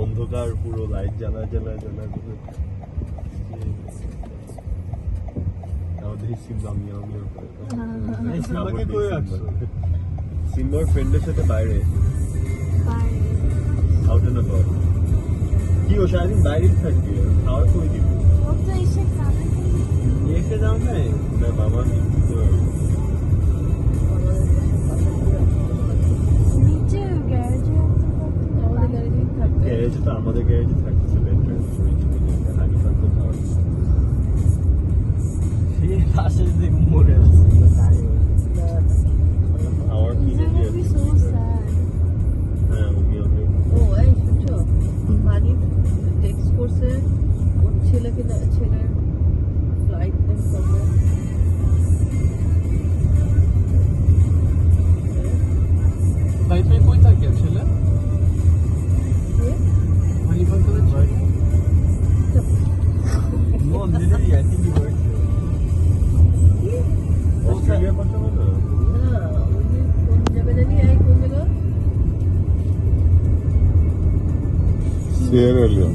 অন্ধকার পুরো লাইট জ্বালা জ্বালা জ্বালা করে সিম্বার ফ্রেন্ডের সাথে বাইরে আউট এন্ড অ্যাবাউট কি ও সারাদিন বাইরেই থাকবে খাওয়ার করে দিব এসে যাও না বাবা গ্যারেজে তো আমাদের গ্যারেজে থাকতেছে আমার কিনে দিয়ে হ্যাঁ উনি অনেক টেক্সট করছে ওর ছেলেকে ছেলের ফ্লাইট করবে কই থাকে ছেলে No, literally, I think he works there. Australia কথা বলো কোন জায়গায় জানি কোন জায়গা সিয়েরা লিওন